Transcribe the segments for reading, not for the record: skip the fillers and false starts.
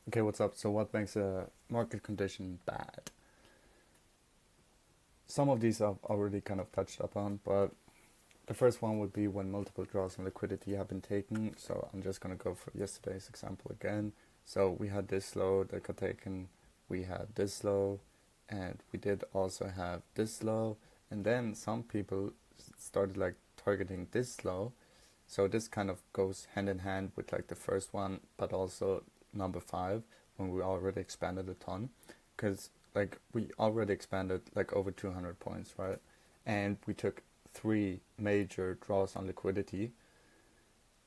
Okay, what's up? So, what makes a market condition bad? Some of these I've already kind of touched upon, but the first one would be when multiple draws on liquidity have been taken. So, I'm just going to go for yesterday's example again. So, we had this low that got taken, we had this low, and we did also have this low. And then some people started like targeting this low. So, this kind of goes hand in hand with like the first one, but also number five when we already expanded a ton, because like we already expanded like over 200 points, right? And we took three major draws on liquidity.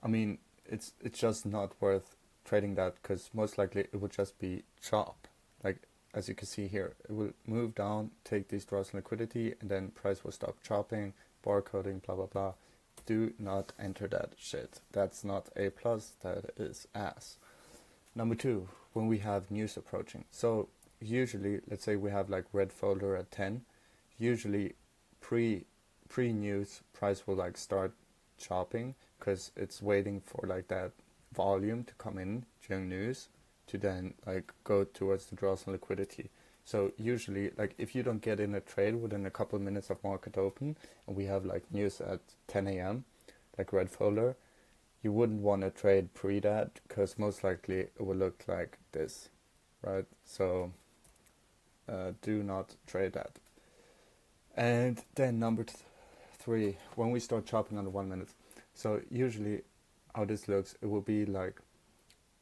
I mean, it's just not worth trading that because most likely it would just be chop. Like as you can see here, it will move down, take these draws on liquidity, and then price will stop chopping, barcoding, blah blah blah. Do not enter that shit. That's not A plus. That is ass. Number two, when we have news approaching. So usually, let's say we have like red folder at 10. Usually, pre pre news price will like start chopping because it's waiting for like that volume to come in during news to then like go towards the draws and liquidity. So usually, like if you don't get in a trade within a couple of minutes of market open, and we have like news at 10 a.m., like red folder, you wouldn't want to trade pre that because most likely it will look like this, right? So do not trade that. And then number three, when we start chopping on the 1 minute. So usually how this looks, it will be like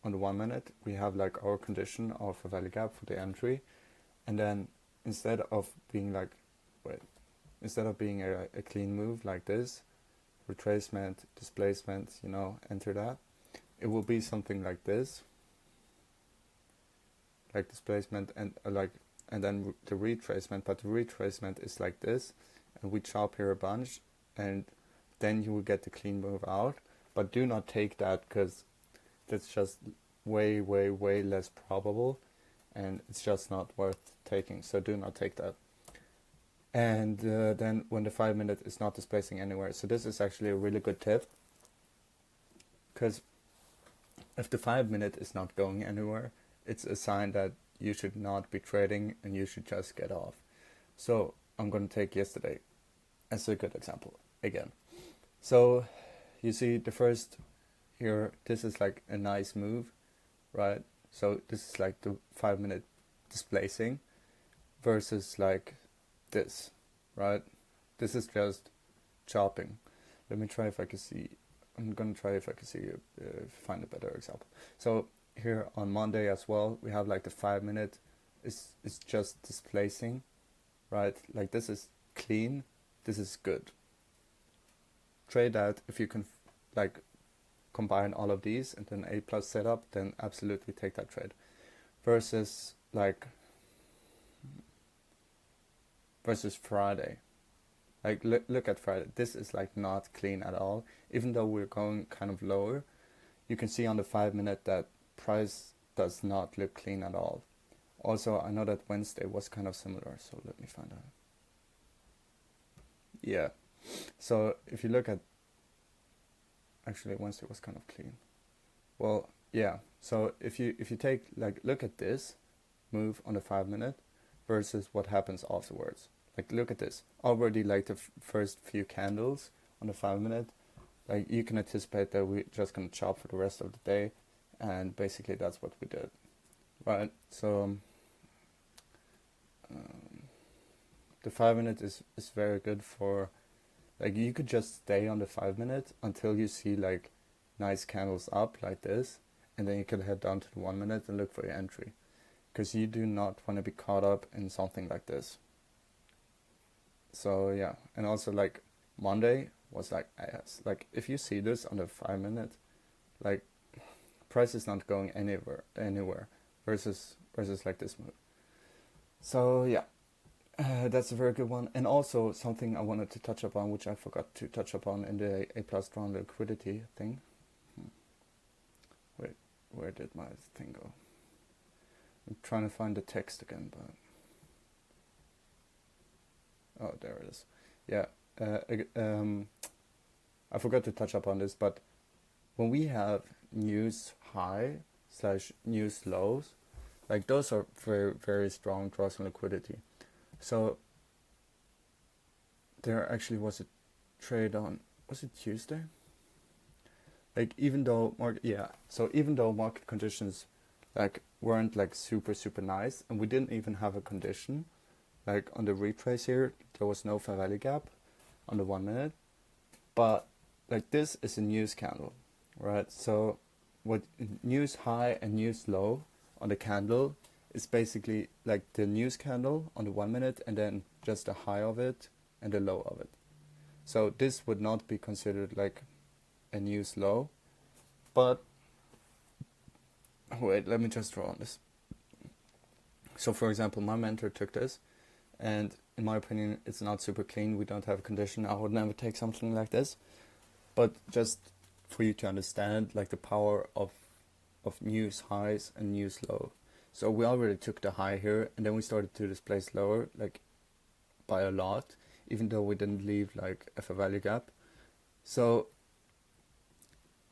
on the 1 minute, we have like our condition of a value gap for the entry. And then instead of being like, wait, instead of being a clean move like this, retracement, displacement, enter that. It will be something like this, like displacement and then the retracement, but the retracement is like this, and we chop here a bunch, and then you will get the clean move out. But do not take that because that's just way, way, way less probable, and it's just not worth taking. So do not take that. And then when the 5 minute is not displacing anywhere. So this is actually a really good tip because if the 5 minute is not going anywhere, it's a sign that you should not be trading and you should just get off. So I'm going to take yesterday as a good example again. So you see the first here, this is like a nice move, right? So this is like the 5 minute displacing versus like this, right? This is just chopping. Let me try if I can see. I'm gonna try if I can see find a better example. So here on Monday as well, we have like the 5 minute is just displacing, right? Like this is clean, this is good. Trade that if you can like combine all of these and then A plus setup, then absolutely take that trade. Versus Friday. Like look at Friday. This is like not clean at all. Even though we're going kind of lower, you can see on the 5 minute that price does not look clean at all. Also, I know that Wednesday was kind of similar, so let me find out. Yeah. So if you look at, actually Wednesday was kind of clean. Well, yeah. So if you take like look at this move on the 5 minute versus what happens afterwards. Like look at this. Already like the first few candles on the 5 minute, like you can anticipate that we're just gonna chop for the rest of the day, and basically that's what we did, right? So the 5 minute is very good for, like you could just stay on the 5 minute until you see like nice candles up like this, and then you could head down to the 1 minute and look for your entry, because you do not want to be caught up in something like this. So yeah, and also like Monday was like ass. Like if you see this on the 5 minute, like price is not going anywhere versus like this move. So yeah, that's a very good one. And also something I wanted to touch upon, which I forgot to touch upon in the A plus drawn liquidity thing. Wait, where did my thing go? I'm trying to find the text again, but oh, there it is. Yeah, I forgot to touch upon this, but when we have news high, slash news lows, like those are very, very strong draws on liquidity. So there actually was a trade on, was it Tuesday? Like even though even though market conditions like weren't like super super nice, and we didn't even have a condition, like on the retrace here there was no fair value gap on the 1 minute, but like this is a news candle, right? So what news high and news low on the candle is basically like the news candle on the 1 minute and then just the high of it and the low of it. So this would not be considered like a news low, but wait, let me just draw on this. So for example, my mentor took this, and in my opinion it's not super clean. We don't have a condition. I would never take something like this, but just for you to understand like the power of news highs and news low. So we already took the high here, and then we started to displace lower like by a lot, even though we didn't leave like a fair value gap. So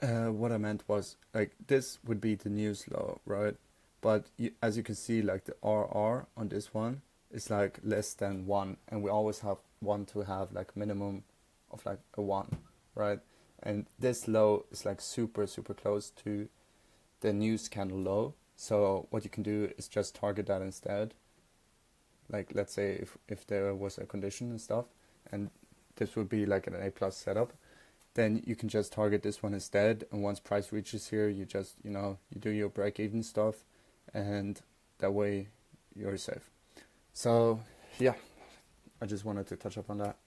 what I meant was like this would be the news low, right? But as you can see, like the RR on this one is like less than 1, and we always want to have like minimum of like a 1, right? And this low is like super super close to the news candle low. So what you can do is just target that instead. Like let's say if there was a condition and stuff, and this would be like an A plus setup, then you can just target this one instead, and once price reaches here, you just, you do your break even stuff, and that way you're safe. So yeah, I just wanted to touch up on that.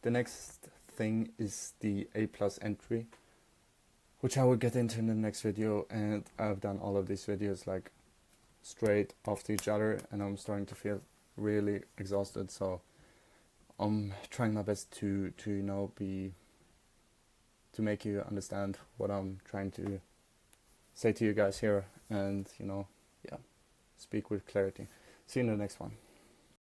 The next thing is the A plus entry, which I will get into in the next video, and I've done all of these videos like straight after each other, and I'm starting to feel really exhausted, so I'm trying my best to make you understand what I'm trying to say to you guys here, and speak with clarity. See you in the next one.